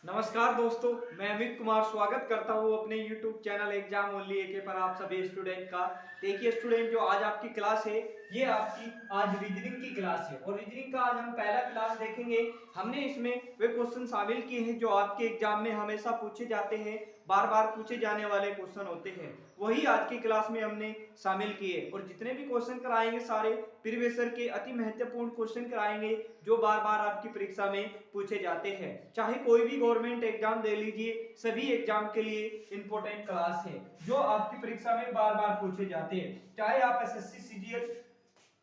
नमस्कार दोस्तों, मैं अमित कुमार स्वागत करता हूं अपने YouTube चैनल एग्जाम ओनली एके पर आप सभी स्टूडेंट का। देखिए स्टूडेंट, जो आज आपकी क्लास है ये आपकी आज रीजनिंग की क्लास है और रीजनिंग का आज हम पहला क्लास देखेंगे। हमने इसमें वे क्वेश्चन शामिल किए हैं जो आपके एग्जाम में हमेशा पूछे जाते हैं, बार बार पूछे जाने वाले क्वेश्चन होते हैं, वही आज की क्लास में हमने शामिल किए। और जितने भी क्वेश्चन कराएंगे सारे प्रीवियस ईयर के अति महत्वपूर्ण क्वेश्चन कराएंगे जो बार बार आपकी परीक्षा में पूछे जाते हैं। चाहे कोई भी गवर्नमेंट एग्जाम दे लीजिए, सभी एग्जाम के लिए इंपॉर्टेंट क्लास है जो आपकी परीक्षा में बार बार पूछे जाते हैं। चाहे आप एसएससी सीजीएल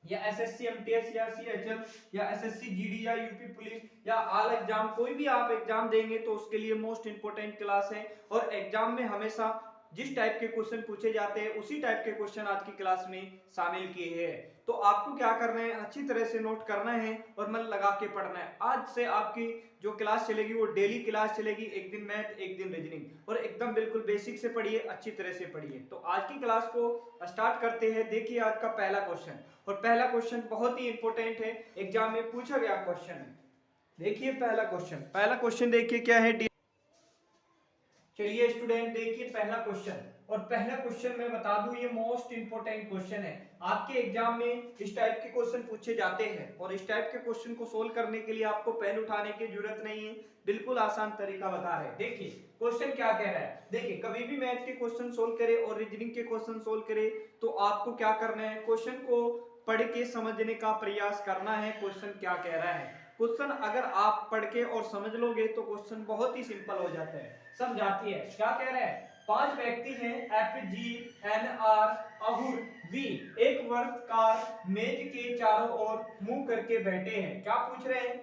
या एसएससी एमटीएस या सीएचएल या एसएससी जीडी या यूपी पुलिस या ऑल एग्जाम, कोई भी आप एग्जाम देंगे तो उसके लिए मोस्ट इंपोर्टेंट क्लास है। और एग्जाम में हमेशा जिस टाइप के क्वेश्चन पूछे जाते हैं उसी टाइप के क्वेश्चन आज की क्लास में शामिल किए हैं। तो आपको क्या करना है, अच्छी तरह से नोट करना है और मन लगा के पढ़ना है। आज से आपकी जो क्लास चलेगी वो डेली क्लास चलेगी, एक दिन मैथ एक दिन रीजनिंग, और एकदम बिल्कुल बेसिक से पढ़िए, अच्छी तरह से पढ़िए। तो आज की क्लास को स्टार्ट करते हैं। देखिए आज का पहला क्वेश्चन, और पहला क्वेश्चन बहुत ही इंपॉर्टेंट है, एग्जाम में पूछा गया क्वेश्चन है। देखिए पहला क्वेश्चन देखिए क्या है। चलिए स्टूडेंट देखिए पहला क्वेश्चन, और पहला क्वेश्चन मैं बता दूं ये मोस्ट इंपोर्टेंट क्वेश्चन है। आपके एग्जाम में इस टाइप के क्वेश्चन पूछे जाते हैं और इस टाइप के क्वेश्चन को सोल्व करने के लिए आपको पेन उठाने की जरूरत नहीं है, बिल्कुल आसान तरीका बता रहे हैं। देखिए क्वेश्चन क्या कह रहा है। देखिए कभी भी मैथ के क्वेश्चन सोल्व करे और रीजनिंग के क्वेश्चन सोल्व करे तो आपको क्या करना है, क्वेश्चन को पढ़ के समझने का प्रयास करना है। क्वेश्चन क्या कह रहा है, क्वेश्चन अगर आप पढ़ के और समझ लोगे तो क्वेश्चन बहुत ही सिंपल हो जाता है, समझाती है। क्या कह रहा है, 5 व्यक्ति हैं एफ जी एन आर अहुर वी एक वर्गाकार मेज के चारों ओर मुंह करके बैठे हैं। क्या पूछ रहे हैं,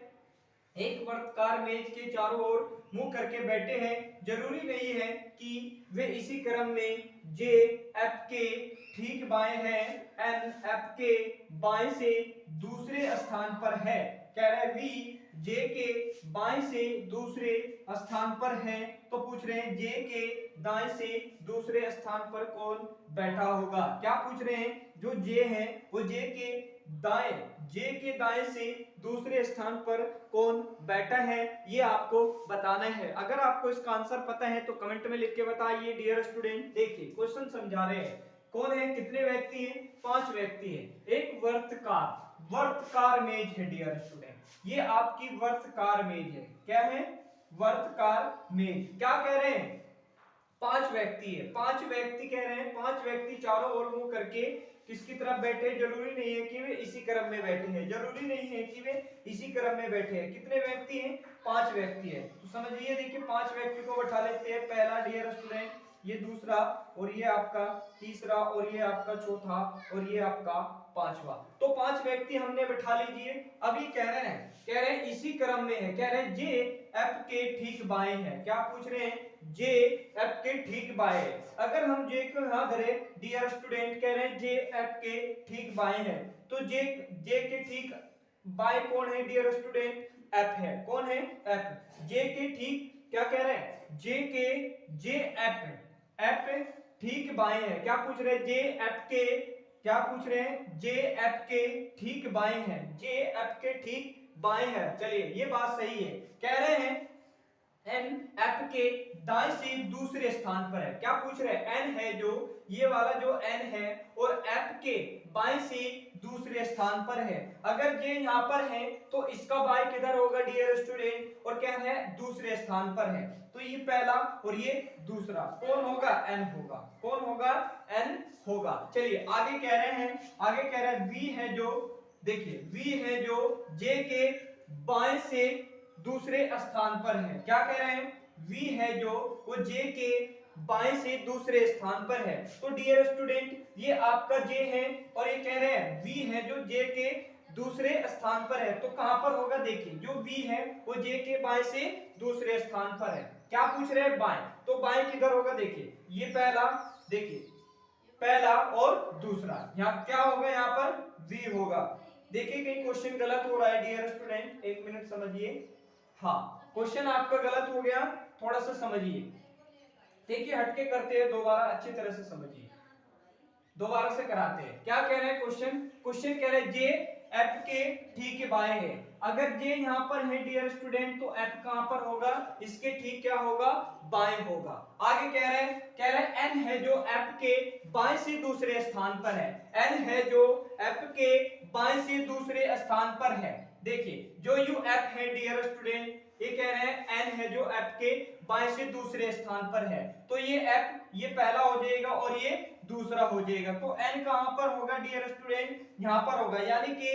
एक वर्गाकार मेज के चारों ओर मुंह करके बैठे हैं। जरूरी नहीं है कि वे इसी क्रम में जे एफ के ठीक बाएं हैं, एन एफ के बाएं से दूसरे स्थान पर है। कह रहा है वी जे के बाएं से दूसरे स्थान पर है, तो पूछ रहे हैं जे के दाएं से दूसरे स्थान पर कौन बैठा होगा। क्या पूछ रहे हैं, जो जे है वो जे के दाएं से दूसरे स्थान पर कौन बैठा है, ये आपको बताना है। अगर आपको इसका आंसर पता है तो कमेंट में लिख के बताइए डियर स्टूडेंट। देखिए क्वेश्चन समझा रहे हैं, कौन है, कितने व्यक्ति हैं, 5 व्यक्ति हैं। एक वर्तकार मेज है डियर स्टूडेंट, ये आपकी वर्तकार मेज है। क्या है, वर्तकार मेज। क्या कह रहे हैं, 5 व्यक्ति है, 5 व्यक्ति कह रहे हैं, 5 व्यक्ति चारों ओर मुंह करके किसकी तरफ बैठे। जरूरी नहीं है कि वे इसी क्रम में बैठे हैं, जरूरी नहीं है कि वे इसी क्रम में बैठे हैं। कितने व्यक्ति हैं, 5 व्यक्ति है। तो समझिए, देखिए 5 व्यक्ति को बैठा लेते हैं। पहला डियर स्टूडेंट, ये दूसरा, और ये आपका तीसरा, और ये आपका चौथा, और ये आपका पांचवा। तो 5 व्यक्ति हमने बैठा लीजिए। अब ये कह रहे हैं इसी क्रम में है। कह रहे हैं जे एफ के ठीक बाएं है। क्या पूछ रहे हैं, जे एफ के ठीक बाएं। अगर हम जे को यहां धरे डियर स्टूडेंट, कह रहे हैं जे एफ के ठीक बाएं है, तो जे के ठीक बाएं कौन है डियर स्टूडेंट, एफ है। कौन है, एफ। जे के ठीक, क्या कह रहे हैं, जे एफ ठीक बाएं है। क्या पूछ रहे हैं, जे एफ के, क्या पूछ रहे हैं, जे एफ के ठीक बाएं है, जे एफ के ठीक बाएं है। चलिए ये बात सही है। कह रहे हैं एन एफ के दाएं से दूसरे स्थान पर है। क्या पूछ रहे हैं, एन है जो, ये वाला जो एन है, और एफ के बाएं से दूसरे स्थान पर है। अगर जे यहां पर है तो इसका बाएं किधर होगा डियर स्टूडेंट, और क्या है, दूसरे स्थान पर है। तो ये पहला और ये दूसरा कौन होगा, एन होगा। कौन होगा, एन होगा। चलिए आगे कह रहे हैं, आगे कह रहे हैं वी है जो, देखिए वी है जो जे के बाएं से दूसरे स्थान पर है। क्या कह रहे हैं, वी है जो वो जे के बाएं से दूसरे स्थान पर है। तो डियर स्टूडेंट ये आपका जे है, और ये कह रहे हैं वी है जो जे के दूसरे स्थान पर है। तो कहां पर होगा, देखिए जो वी है वो जे के बाएं से दूसरे स्थान पर है। क्या पूछ रहे हैं, बाएं, तो बाएं किधर होगा, देखिए ये पहला, देखिए पहला और दूसरा, यहाँ क्या होगा, यहाँ पर वी होगा। देखिए कहीं क्वेश्चन गलत हो रहा है डियर स्टूडेंट, एक मिनट समझिए। हाँ क्वेश्चन आपका गलत हो गया, थोड़ा सा समझिए। देखिए हटके करते हैं, दोबारा अच्छी तरह से समझिए, दोबारा से कराते हैं। क्या कह रहे हैं, क्वेश्चन कह रहे हैं जे एफ के ठीक बाएं है। अगर जे यहाँ पर है डियर स्टूडेंट तो एफ कहां पर होगा, इसके ठीक क्या होगा, बाएं होगा। आगे कह रहे हैं एन है जो एफ के बाएं से दूसरे स्थान पर है, एन है जो एफ के बाएं से दूसरे स्थान पर है। देखिए जो यू एफ है डियर स्टूडेंट, ये कह रहे हैं एन है जो एफ के बाएं से दूसरे स्थान पर है, तो ये एफ ये पहला हो जाएगा और ये दूसरा हो जाएगा। तो एन कहां पर होगा डियर स्टूडेंट, यहां पर होगा, यानी कि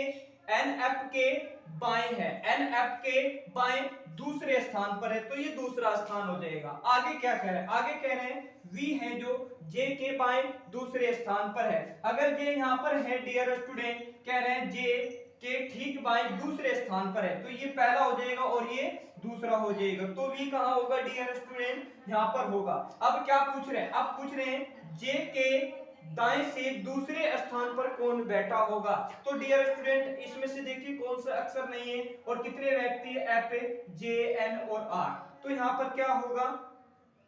एन एफ के बाएं है, एन एफ के बाएं दूसरे स्थान पर है, तो ये दूसरा स्थान हो जाएगा। आगे क्या कह रहे हैं, आगे कह रहे हैं वी है जो जे के बाएं दूसरे स्थान पर है। अगर जे यहां पर है डियर स्टूडेंट, कह रहे हैं जे के ठीक बाएं दूसरे स्थान पर है, तो ये पहला हो जाएगा और ये दूसरा हो जाएगा। तो वी कहां होगा डियर स्टूडेंट, यहां पर होगा। अब क्या पूछ रहे हैं, अब पूछ रहे हैं जे के दाएं से दूसरे स्थान पर कौन बैठा होगा। तो डियर स्टूडेंट इसमें से देखिए कौन सा अक्षर नहीं है और कितने व्यक्ति है, एफ जे एन और आर, तो यहां पर क्या होगा,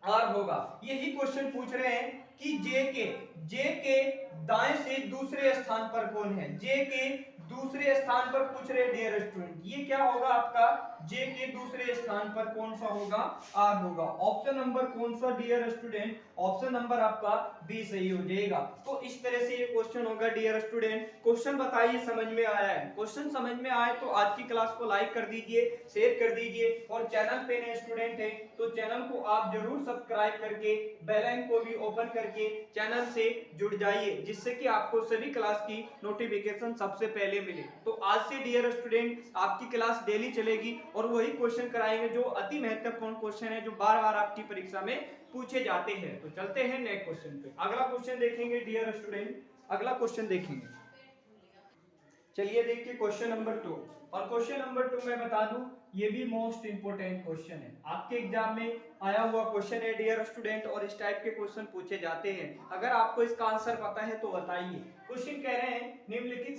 आर होगा। यही क्वेश्चन पूछ रहे हैं कि जे के दाएं से दूसरे स्थान पर कौन है, जे के दूसरे स्थान पर पूछ रहे डियर स्टूडेंट, ये क्या होगा आपका, जे के दूसरे स्थान पर कौन सा होगा, आर होगा। ऑप्शन नंबर कौन सा डियर स्टूडेंट, ऑप्शन नंबर आपका बी सही हो जाएगा। तो इस तरह से ये क्वेश्चन होगा डियर स्टूडेंट। क्वेश्चन बताइए समझ में आया है, क्वेश्चन समझ में आए तो आज की क्लास को लाइक कर दीजिए, शेयर कर दीजिए, और चैनल पे नए स्टूडेंट हैं तो चैनल को आप जरूर सब्सक्राइब करके बेल आइकन को भी ओपन करके चैनल से जुड़ जाइए, जिससे कि आपको सभी क्लास की नोटिफिकेशन सबसे पहले मिले। तो आज से डियर स्टूडेंट आपकी क्लास डेली चलेगी और वही क्वेश्चन कराएंगे जो अति महत्वपूर्ण क्वेश्चन है, जो बार बार आपकी परीक्षा में पूछे जाते हैं। तो चलते हैं नेक्स्ट क्वेश्चन पे, अगला क्वेश्चन देखेंगे डियर स्टूडेंट, अगला क्वेश्चन देखेंगे। चलिए देखिए क्वेश्चन नंबर 2, और क्वेश्चन नंबर 2 मैं बता दूं ये भी मोस्ट इंपोर्टेंट क्वेश्चन है, आपके एग्जाम में आया हुआ क्वेश्चन है डियर स्टूडेंट, और इस टाइप के क्वेश्चन पूछे जाते हैं। अगर आपको इसका आंसर पता है तो बताइए। क्वेश्चन कह रहे हैं निम्नलिखित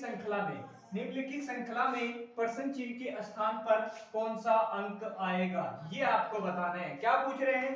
श्रृंखला में प्रश्न चिन्ह के स्थान पर कौन सा अंक आएगा, ये आपको बताना है। क्या पूछ रहे हैं,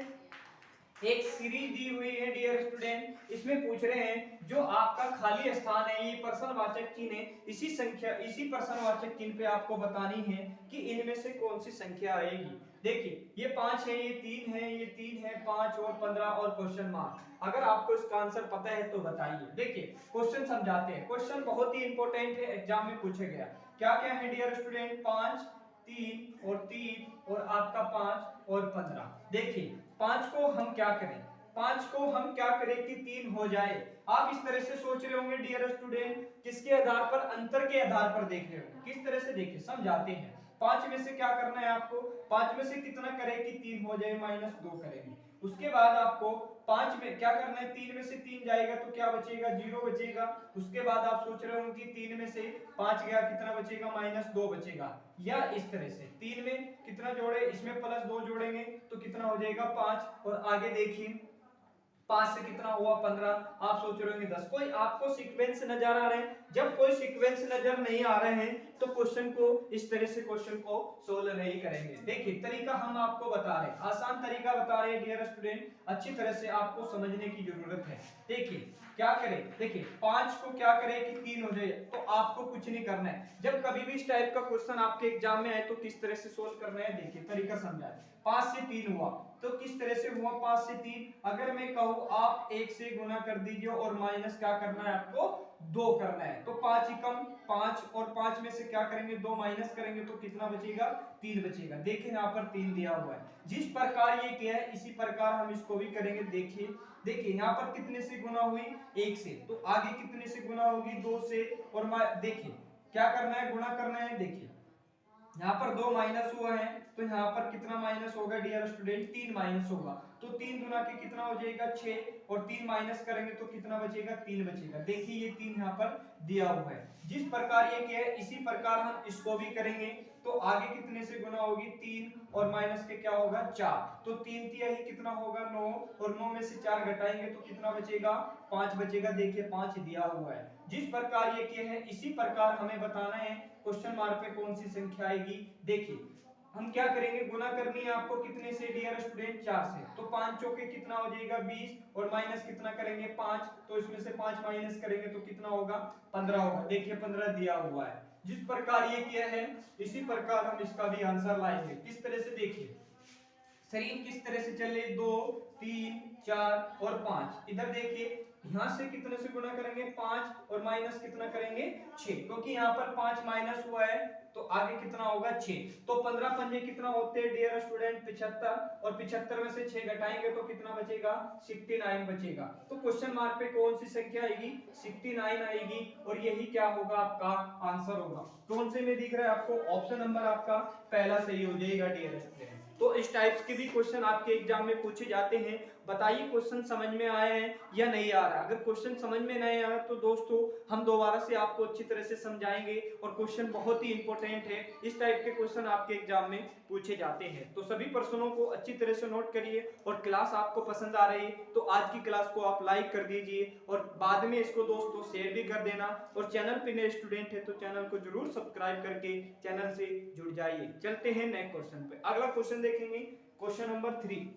एक सीरीज दी हुई है डियर स्टूडेंट, इसमें पूछ रहे हैं जो आपका खाली स्थान है, ये प्रश्नवाचक चिन्ह है, इसी प्रश्नवाचक चिन्ह पे आपको बतानी है कि इनमें से कौन सी संख्या आएगी। देखिए ये 5 है, ये 3 है, ये 3 है, 5 और 15 और क्वेश्चन मार्क। अगर आपको इसका आंसर पता है तो बताइए। देखिए क्वेश्चन समझाते हैं, क्वेश्चन बहुत ही इंपॉर्टेंट है, एग्जाम में पूछा गया। क्या क्या है डियर स्टूडेंट, 5 3 और आपका 5 और 15। देखिए 5 को हम क्या करें, 5 को हम क्या करें कि 3 हो जाए। आप इस तरह से सोच रहे होंगे डियर स्टूडेंट, किसके आधार पर, अंतर के आधार पर देख रहे हो, किस तरह से, देखिए समझाते हैं। 5 में से क्या करना है आपको, 5 में से कितना करें कि 3 हो जाए, -2 करेंगे। उसके बाद आपको 5 में क्या करना है, 3 में से 3 जाएगा तो क्या बचेगा, 0 बचेगा। उसके बाद आप सोच रहे हो कि 3 में से 5 गया, कितना बचेगा, -2 बचेगा। या इस तरह से 3 में कितना जोड़े, इसमें +2 जोड़ेंगे तो कितना हो जाएगा 5, और आगे देखिए 5 से कितना हुआ 15, आप सोच रहे होंगे 10। कोई आपको सीक्वेंस नजर आ रहे हैं, जब कोई सीक्वेंस नजर नहीं आ रहे हैं तो क्वेश्चन को इस तरह से क्वेश्चन को सोल्व नहीं करेंगे। देखिए तरीका हम आपको बता रहे हैं, आसान तरीका बता रहे हैं डियर स्टूडेंट, अच्छी तरह से आपको समझने की जरूरत है। देखिए क्या करें, देखिए 5 को क्या करें कि 3 हो जाए, तो आपको कुछ नहीं करना है। जब कभी भी इस टाइप का क्वेश्चन आपके एग्जाम में आए तो किस तरह से सोल्व करना है, देखिए तरीका समझाए। 5 से 3 हुआ तो किस तरह से हुआ, 5 से 3, अगर मैं कहूं आप 1 से गुना कर दीजिए और माइनस क्या करना है आपको, 2 करना है। तो 5 ही कम 5, और 5 में से क्या करेंगे, 2 माइनस करेंगे तो कितना बचेगा, 3 बचेगा। देखिए यहाँ पर 3 दिया हुआ है, जिस प्रकार ये किया है इसी प्रकार हम इसको भी करेंगे। देखिए यहाँ पर कितने से गुना हुई, 1 से, तो आगे कितने से गुना होगी, 2 से, और देखिए क्या करना है, गुणा करना है। देखिए यहाँ पर 2 माइनस हुआ है तो यहाँ पर कितना माइनस होगा डियर स्टूडेंट, 3 माइनस होगा। तो 3 गुना के कितना हो जाएगा 6, और 3 माइनस करेंगे तो कितना बचेगा, 3 बचेगा। देखिए ये 3 यहाँ पर दिया हुआ है, जिस प्रकार ये किया है इसी प्रकार हम इसको भी करेंगे। तो आगे कितने से गुना होगी, 3, और माइनस के क्या होगा 4, तो 3 तिहाई कितना होगा 9, और 9 में से 4 घटाएंगे तो कितना बचेगा, 5 बचेगा। देखिए 5 दिया हुआ है, जिस प्रकार ये किया है इसी प्रकार हमें बताना है क्वेश्चन मार्क पे कौन सी संख्या आएगी। देखिए हम क्या करेंगे, गुना करनी है आपको कितने से डियर स्टूडेंट, 4 से, तो 5 चौके कितना हो जाएगा 20, और माइनस कितना करेंगे 5, तो इसमें से 5 माइनस करेंगे तो कितना होगा 15 होगा। देखिए 15 दिया हुआ है। जिस प्रकार ये किया है इसी प्रकार हम इसका भी आंसर लाएंगे। किस तरह से, देखिए शरीर किस तरह से चले, 2 3 4 और 5। इधर देखिए यहां से कितने से गुणा करेंगे, 5 और माइनस कितना करेंगे 6, क्योंकि यहाँ पर 5 माइनस हुआ है तो आगे कितना होगा 6। तो 15 पंजे कितना होते हैं डियर स्टूडेंट 75, और 75 में से 6 घटाएंगे तो कितना बचेगा 69 बचेगा। तो क्वेश्चन मार्क पे कौन सी संख्या आएगी 69 आएगी, और यही क्या होगा आपका आंसर होगा। कौन से में दिख रहा है आपको, ऑप्शन नंबर आपका पहला सही हो जाएगा डियर स्टूडेंट। तो इस टाइप्स के भी क्वेश्चन आपके एग्जाम में पूछे जाते हैं। बताइए क्वेश्चन समझ में आए हैं या नहीं आ रहा। अगर क्वेश्चन समझ में नहीं आ रहा तो दोस्तों हम दोबारा से आपको अच्छी तरह से समझाएंगे, और क्वेश्चन बहुत ही इंपॉर्टेंट है। इस टाइप के क्वेश्चन आपके एग्जाम में पूछे जाते हैं। तो सभी प्रश्नों को अच्छी तरह से नोट करिए, और क्लास आपको पसंद आ रही है तो आज की क्लास को आप लाइक कर दीजिए, और बाद में इसको दोस्तों शेयर भी कर देना, और चैनल पे नए स्टूडेंट है तो चैनल को जरूर सब्सक्राइब करके चैनल से जुड़ जाइए। चलते हैं नेक्स्ट क्वेश्चन पे। अगला क्वेश्चन देखेंगे, क्वेश्चन नंबर 3।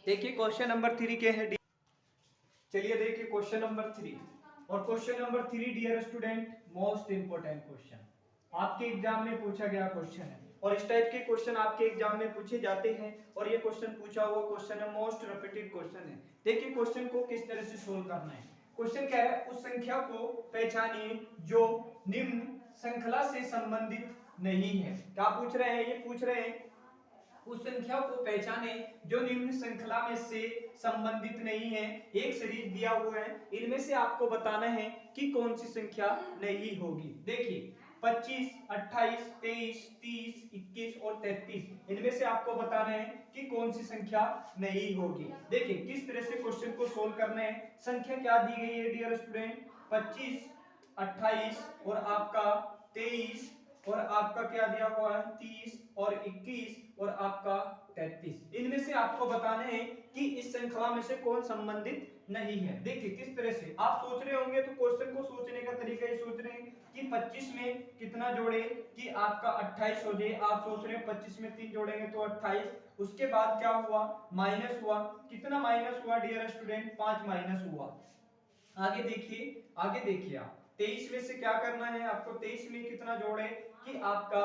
देखिए क्वेश्चन नंबर 3 क्या है, चलिए देखिए क्वेश्चन नंबर 3। और question number 3 dear student most important question, आपके एग्जाम में पूछा गया क्वेश्चन है, और इस टाइप के क्वेश्चन आपके एग्जाम में पूछे जाते हैं, और ये क्वेश्चन पूछा हुआ क्वेश्चन है, मोस्ट रिपीटेड क्वेश्चन है। देखिए क्वेश्चन को किस तरह से सोल्व करना है। क्वेश्चन कह रहा है उस संख्या को पहचानिए जो निम्न श्रृंखला से संबंधित नहीं है। क्या पूछ रहे हैं, ये पूछ रहे हैं उस संख्या को पहचाने जो निम्न श्रृंखला में से संबंधित नहीं है। एक सीरीज दिया हुआ है, इनमें से आपको बताना है कि कौन सी संख्या नहीं होगी। देखिए 25, 28, 23, 30, 21 और 33, इनमें से आपको बताना है कि कौन सी संख्या नहीं होगी। देखिए किस तरह से क्वेश्चन को सोल्व करना है। संख्या क्या दी गई है डियर स्टूडेंट, 25, 28 और आपका 23 और आपका क्या दिया हुआ है 30 और 21 और आपका 33। इनमें से आपको बताना है कि इस श्रृंखला में से कौन संबंधित नहीं है। देखिए किस तरह से आप सोच रहे होंगे, तो क्वेश्चन को सोचने का तरीका ये सोच रहे हैं कि 25 में कितना जोड़े कि आपका 28 हो जाए। आप सोच रहे हैं 25 में 3 जोड़ेंगे तो 28। उसके बाद क्या हुआ, माइनस हुआ। कितना माइनस हुआ डियर स्टूडेंट, 5 माइनस हुआ। आगे देखिए आप 23 में से क्या करना है आपको, 23 में कितना जोड़े कि आपका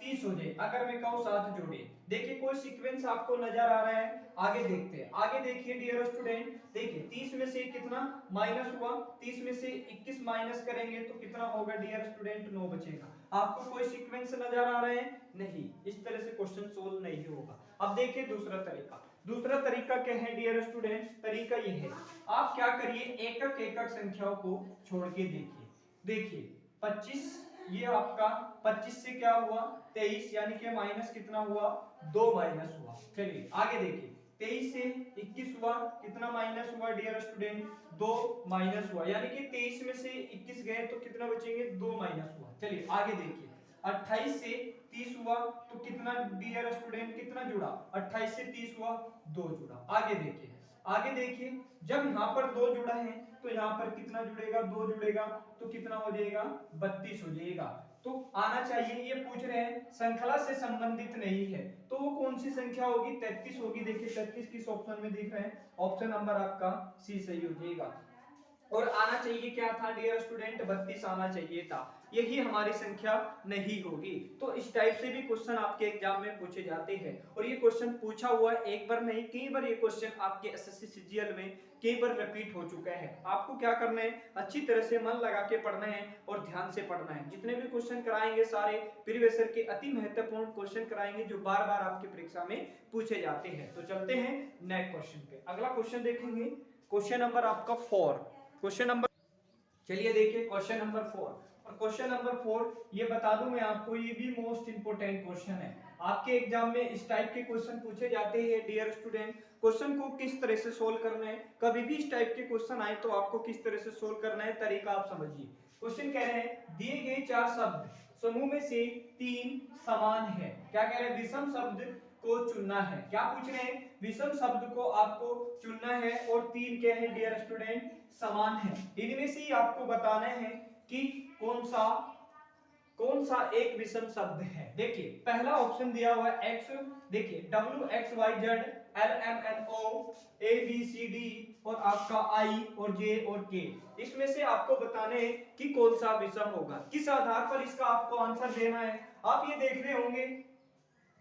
30 हो जाए। अगर मैं कहूँ 7 जोड़े। देखिए कोई सीक्वेंस आपको नजर आ रहा है, आगे देखते हैं। आगे देखिए डियर स्टूडेंट, देखिए 30 में से कितना माइनस हुआ, 30 में से 21 माइनस करेंगे तो कितना होगा डियर स्टूडेंट, 9 बचेगा। आपको कोई सीक्वेंस नजर आ रहा है, नहीं। इस तरह से क्वेश्चन सोल्व नहीं होगा। अब देखिए दूसरा तरीका क्या है डियर स्टूडेंट, तरीका ये है, आप क्या करिए एकक एकक संख्याओं को छोड़ के देखिए 25, ये आपका 25 से क्या हुआ 23, यानी कि माइनस कितना हुआ 2 माइनस हुआ। चलिए आगे देखिए 23 से 21 हुआ, कितना माइनस हुआ डियर स्टूडेंट, 2 माइनस हुआ। यानी कि 23 में से 21 गए तो कितना बचेंगे, 2 माइनस हुआ। चलिए आगे देखिए 28 से 30 हुआ तो कितना डियर स्टूडेंट, कितना जुड़ा, 28 से 30 हुआ 2 जुड़ा। आगे देखिए जब यहाँ पर 2 जुड़ा है तो यहाँ पर कितना जुड़ेगा, 2 जुड़ेगा तो कितना हो जाएगा 32 हो जाएगा। तो आना चाहिए, ये पूछ रहे हैं श्रृंखला से संबंधित नहीं है तो वो कौन सी संख्या होगी, 33 होगी। देखिए 33 किस ऑप्शन में दिख रहे हैं, ऑप्शन नंबर आपका सी सही हो जाएगा। और आना चाहिए क्या था डियर स्टूडेंट, 32 आना चाहिए था। यही हमारी संख्या नहीं होगी। तो इस टाइप से भी क्वेश्चन आपके एग्जाम में पूछे जाते हैं, और ये क्वेश्चन पूछा हुआ है एक बार नहीं कई बार। ये क्वेश्चन आपके एसएससी सीजीएल में कई बार रिपीट हो चुका है। आपको क्या करना है, अच्छी तरह से मन लगा के पढ़ना है और ध्यान से पढ़ना है। जितने भी क्वेश्चन कराएंगे सारे प्रीवियस ईयर के अति महत्वपूर्ण क्वेश्चन कराएंगे जो बार बार आपकी परीक्षा में पूछे जाते हैं। तो चलते हैं नेक्स्ट क्वेश्चन पे। अगला क्वेश्चन देखेंगे, क्वेश्चन नंबर आपका 4। क्वेश्चन नंबर, चलिए देखिए क्वेश्चन नंबर 4। और क्वेश्चन नंबर 4 ये बता दूं मैं आपको, ये भी मोस्ट इंपोर्टेंट क्वेश्चन है। आपके एग्जाम में इस टाइप के क्वेश्चन पूछे जाते हैं डियर स्टूडेंट। क्वेश्चन को किस तरह से सोल्व करना है, कभी भी इस टाइप के क्वेश्चन आए तो आपको किस तरह से सोल्व करना है, तरीका आप समझिए। क्वेश्चन कह रहे हैं दिए गए 4 शब्द समूह में से 3 समान है। क्या कह रहे हैं, विषम शब्द को चुनना है। क्या पूछ रहे हैं, विषम शब्द को आपको चुनना है और 3 क्या है डियर स्टूडेंट, समान है। इनमें से ही आपको बताना है कि कौन सा एक विषम शब्द है। देखिए पहला ऑप्शन दिया हुआ है x, देखिए WXYZ LMNO ABCD और आपका आई और जे और के, इसमें से आपको बताने हैं कि कौन सा विषम होगा। किस आधार पर इसका आपको आंसर देना है। आप ये देख रहे होंगे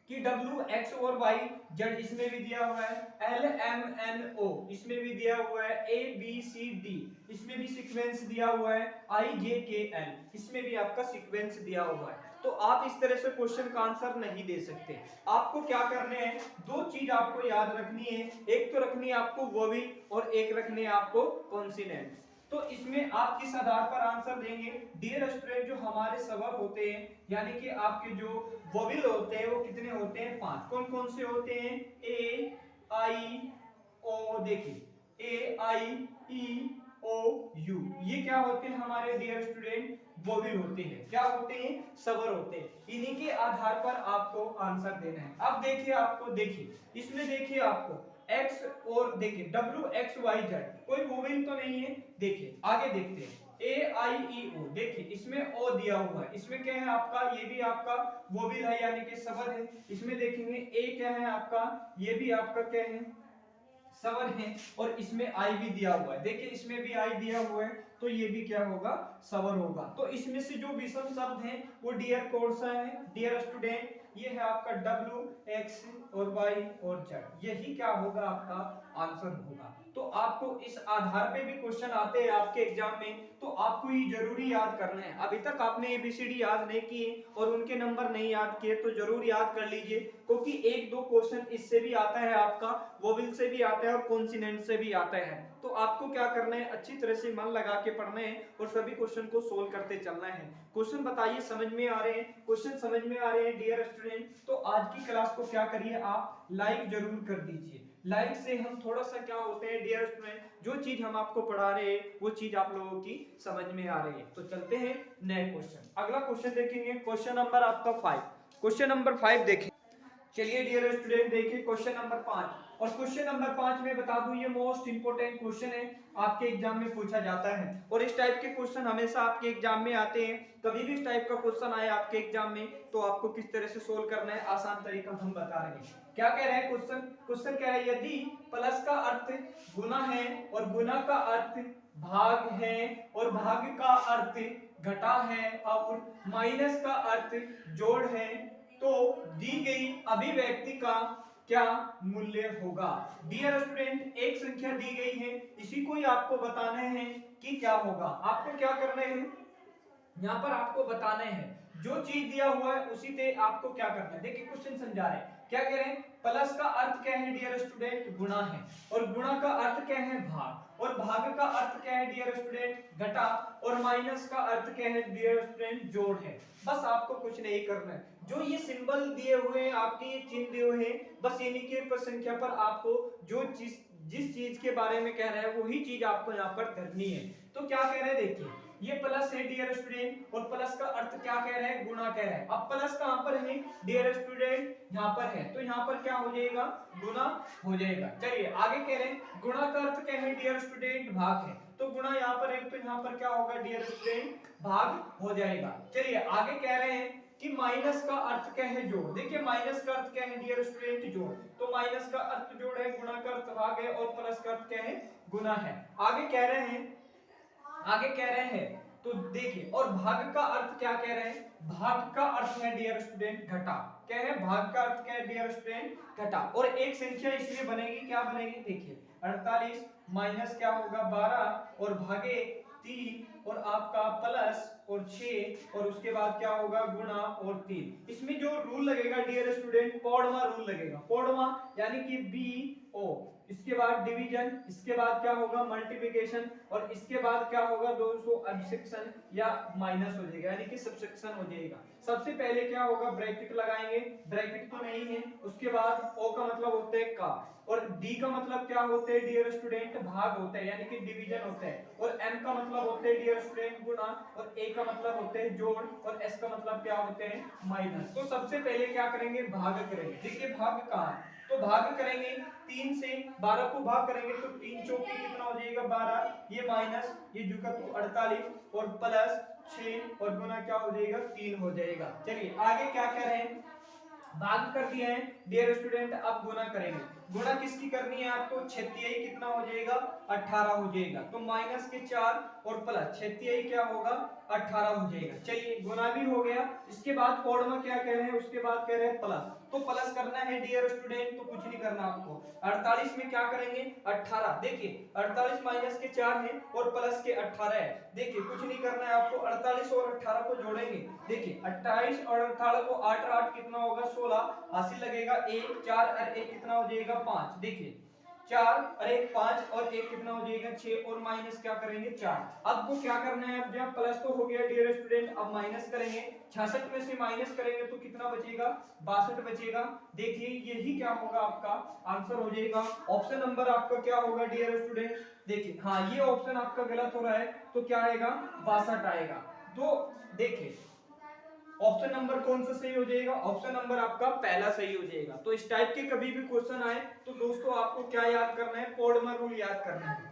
कि W X और Y Z इसमें भी दिया हुआ है, L M N O इसमें भी दिया हुआ है, A B C D इसमें भी सीक्वेंस दिया हुआ है, I J K L इसमें भी आपका सीक्वेंस दिया हुआ है। तो आप इस तरह से क्वेश्चन का आंसर नहीं दे सकते। आपको क्या करने हैं, दो चीज आपको याद रखनी है, एक तो रखनी है आपको वोवेल और एक रखनी है आपको कॉन्सोनेंट्स। तो इसमें आप किस आधार पर आंसर देंगे। डियर स्टूडेंट, जो हमारे स्वर होते हैं यानी कि आपके जो वोवेल होते हैं वो कितने होते हैं, 5। कौन कौन से होते हैं, ए आई ओ, देखिए ए आई ई ओ यू, ये क्या होते हैं हमारे डियर स्टूडेंट, वोवेल होते हैं। क्या होते हैं, स्वर होते हैं। इन्हीं के आधार पर आपको आंसर देना है। अब देखिए, आपको देखिए इसमें देखिए आपको x और देखिए W X Y Z कोई वोवेल तो नहीं है। देखिए आगे देखते हैं, ए आई ई ओ, देखिए इसमें ओ दिया हुआ है, इसमें क्या है आपका, ये भी आपका वोवेल है यानी कि स्वर है। इसमें देखेंगे ए क्या है आपका, ये भी आपका क्या है, स्वर है। और इसमें आई भी दिया हुआ है, देखिए इसमें भी आई दिया हुआ है, तो ये भी क्या होगा, स्वर होगा। तो इसमें से जो विषम शब्द हैं वो डियर कौन सा है, डियर स्टूडेंट, ये है आपका W X और Y और Z, यही क्या होगा आपका आंसर होगा। तो आपको इस आधार पे भी क्वेश्चन आते हैं आपके एग्जाम में, तो आपको ये जरूरी याद करना है। अभी तक आपने ABCD याद नहीं किए और उनके नंबर नहीं याद किए तो जरूर याद कर लीजिए, क्योंकि एक दो क्वेश्चन इससे भी आता है, आपका वोवेल से भी आता है और कॉन्सोनेंट से भी आता है। तो आपको क्या करना है, अच्छी तरह से मन लगा के पढ़ना है और सभी क्वेश्चन को सोल्व करते चलना है। क्वेश्चन बताइए समझ में आ रहे हैं, क्वेश्चन समझ में आ रहे हैं डियर स्टूडेंट। तो आज की क्लास को क्या करिए, आप लाइक जरूर कर दीजिए। लाइक से हम थोड़ा सा क्या होते हैं डियर स्टूडेंट, जो चीज हम आपको पढ़ा रहे हैं वो चीज आप लोगों की समझ में आ रही है। तो चलते हैं नए क्वेश्चन, अगला क्वेश्चन देखेंगे, क्वेश्चन नंबर आपका 5। क्वेश्चन नंबर 5 देखें। चलिए डियर स्टूडेंट देखिए क्वेश्चन नंबर 5, और क्वेश्चन नंबर 5 में बता दूं ये मोस्ट इंपोर्टेंट क्वेश्चन है, आपके एग्जाम में पूछा जाता है। और इस टाइप के क्वेश्चन हमेशा आपके एग्जाम में आते हैं। कभी भी इस टाइप का क्वेश्चन आए आपके एग्जाम में तो आपको किस तरह से सोल्व करना है, आसान तरीका हम बता रहे हैं। क्या कह रहे हैं क्वेश्चन, क्वेश्चन कह रहा है यदि प्लस का अर्थ गुना है और गुना का अर्थ भाग है और भाग का अर्थ घटा है और माइनस का अर्थ जोड़ है, तो दी गई अभिव्यक्ति का क्या मूल्य होगा। डियर स्टूडेंट, एक संख्या दी गई है, इसी को ही आपको बताना है कि क्या होगा। आपको क्या करना है, यहाँ पर आपको बताना है जो चीज दिया हुआ है उसी पे आपको क्या करना है। देखिए क्वेश्चन समझा रहे हैं, क्या कह रहे हैं, प्लस का अर्थ क्या है डियर स्टूडेंट, गुणा है, और गुणा का अर्थ क्या है, भाग, और भाग का अर्थ क्या है डियर स्टूडेंट, घटा, और माइनस का अर्थ क्या है डियर स्टूडेंट, जोड़ है। बस आपको कुछ नहीं करना है, जो ये सिंबल दिए हुए हैं आपके, ये चिन्ह दिए हुए हैं, बस इन्हीं के संख्या पर आपको जो चीज, जिस चीज के बारे में कह रहे हैं वही चीज आपको यहाँ पर करनी है। तो क्या कह रहे हैं, देखिए ये प्लस है डियर स्टूडेंट, और प्लस का अर्थ क्या कह रहे हैं, गुना कह रहे हैं। अब प्लस कहां पर है डियर स्टूडेंट, यहाँ पर है, तो यहाँ पर क्या हो जाएगा, गुना हो जाएगा। चलिए आगे कह रहे हैं गुणा का अर्थ क्या है डियर स्टूडेंट, भाग है, तो गुणा यहाँ पर है तो यहाँ पर क्या होगा डियर स्टूडेंट, भाग हो जाएगा। चलिए आगे कह रहे हैं कि माइनस का अर्थ क्या है, जोड़। देखिए माइनस का अर्थ क्या है डियर स्टूडेंट, जोड़, तो माइनस का अर्थ जोड़ है, गुणा का अर्थ भाग है, और प्लस का अर्थ क्या है, गुना है। आगे कह रहे हैं, आगे कह रहे हैं, तो देखिए, और भाग का अर्थ क्या कह रहे हैं, भाग का अर्थ है डियर स्टूडेंट घटा। क्या है, भाग का अर्थ क्या है डियर स्टूडेंट, घटा। और एक संख्या इसलिए बनेगी, क्या बनेगी, देखिए 48 माइनस क्या होगा 12 और भागे 3 और आपका प्लस और 6 और उसके बाद क्या होगा गुणा और 3। इसमें जो रूल लगेगा डियर स्टूडेंट, पौड़वा रूल लगेगा। पौड़वा यानी कि BO, इसके बाद डिवीजन, इसके बाद क्या होगा मल्टीप्लिकेशन, और इसके बाद क्या होगा दोस्तों एब्सेक्शन या माइनस हो जाएगा यानी कि सब्सट्रैक्शन हो जाएगा। सबसे पहले क्या होगा, ब्रैकेट लगाएंगे, ब्रैकेट तो नहीं है, उसके बाद O का मतलब होता है का, और D का मतलब क्या होते हैं डियर स्टूडेंट, भाग होता है यानी कि डिवीजन होता है, और M का मतलब होते हैं डियर स्टूडेंट गुणा, और A का मतलब होते हैं जोड़, और S का मतलब क्या होते हैं माइनस। तो सबसे पहले क्या करेंगे, भाग करेंगे। देखिए भाग कहाँ है, तो भाग करेंगे 3 से 12 को भाग करेंगे तो 3 चौके कितना हो जाएगा 12, ये माइनस ये जुका तो 48 और प्लस 6 और गुना क्या हो जाएगा 3 हो जाएगा। चलिए आगे क्या कह रहे हैं, भाग कर दिए हैं डियर स्टूडेंट, अब गुना करेंगे। गुणा किसकी करनी है आपको, 6 कितना हो जाएगा 18 हो जाएगा। तो माइनस के 4 और प्लस 6 क्या होगा 18 हो जाएगा। चलिए गुणा भी हो गया। इसके बाद कोड में क्या कह रहे हैं, उसके बाद कह रहे हैं प्लस। तो प्लस करना है डियर स्टूडेंट, तो कुछ नहीं करना आपको। 48 में क्या करेंगे 18, देखिए 48 माइनस के 4 है और प्लस के 18 है। देखिए कुछ नहीं करना है आपको, 48 और 18 को जोड़ेंगे। देखिए 28 और 18 को 8 8 कितना होगा 16, हासिल लगेगा 1, 4 और 1 कितना हो जाएगा 5। देखिए 4 और 1 5 और 1 कितना हो जाएगा 6 और माइनस क्या करेंगे 4। अब को क्या करना है, अब जब प्लस तो हो गया डियर स्टूडेंट, अब माइनस करेंगे। 66 में से माइनस करेंगे तो कितना बचेगा 62 बचेगा। देखिए यही क्या होगा आपका आंसर हो जाएगा। ऑप्शन नंबर आपका क्या होगा डियर स्टूडेंट, देखिए हाँ ये ऑप्शन आपका गलत हो रहा है, तो क्या आएगा 62 आएगा। तो देखिए ऑप्शन नंबर कौन सा सही हो जाएगा, ऑप्शन नंबर आपका पहला सही हो जाएगा। तो इस टाइप के कभी भी क्वेश्चन आए तो दोस्तों आपको क्या याद करना है, पोडमर रूल याद करना है।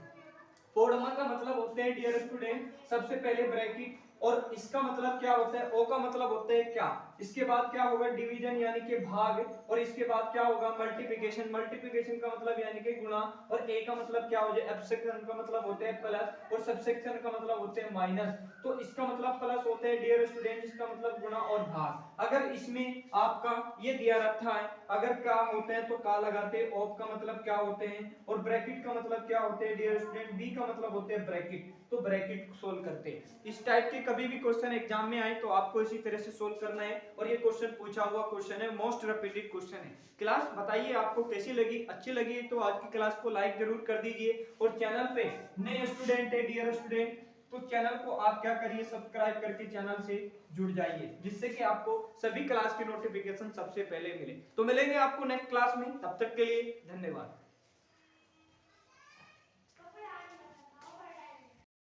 पोडमर का मतलब होते हैं डियर स्टूडेंट सबसे पहले ब्रैकेट, और इसका मतलब क्या होता है, ओ का मतलब होता है क्या, इसके बाद क्या होगा डिवीजन यानी कि भाग, और इसके बाद क्या होगा मल्टीप्लिकेशन, मल्टीप्लिकेशन का मतलब यानी कि गुणा, और ए का मतलब क्या हो जाए एब्सेक्शन का मतलब होते हैं प्लस, और सबसेक्शन का मतलब होते हैं माइनस। तो इसका मतलब प्लस होते हैं डियर स्टूडेंट, इसका मतलब गुणा और भाग। अगर इसमें आपका ये दिया रहता है, अगर क्या होते हैं तो का लगाते हैं, ऑफ का मतलब क्या होते हैं, और ब्रैकेट का मतलब क्या होते हैं डियर स्टूडेंट, बी का मतलब होते हैं ब्रैकेट, तो ब्रैकेट सोल्व करते हैं। इस टाइप के कभी भी क्वेश्चन एग्जाम में आए तो आपको इसी तरह से सोल्व करना है, और ये क्वेश्चन पूछा हुआ क्वेश्चन है, मोस्ट रिपीटेड क्वेश्चन है। क्लास बताइए आपको कैसी लगी, अच्छी लगी तो आज की क्लास को लाइक जरूर कर दीजिए, और चैनल पे नए स्टूडेंट है डियर स्टूडेंट तो चैनल को आप क्या करिए सब्सक्राइब करके चैनल से जुड़ जाइए, जिससे कि आपको सभी क्लास की नोटिफिकेशन सबसे पहले मिले। तो मिलेंगे आपको नेक्स्ट क्लास में, तब तक के लिए धन्यवाद।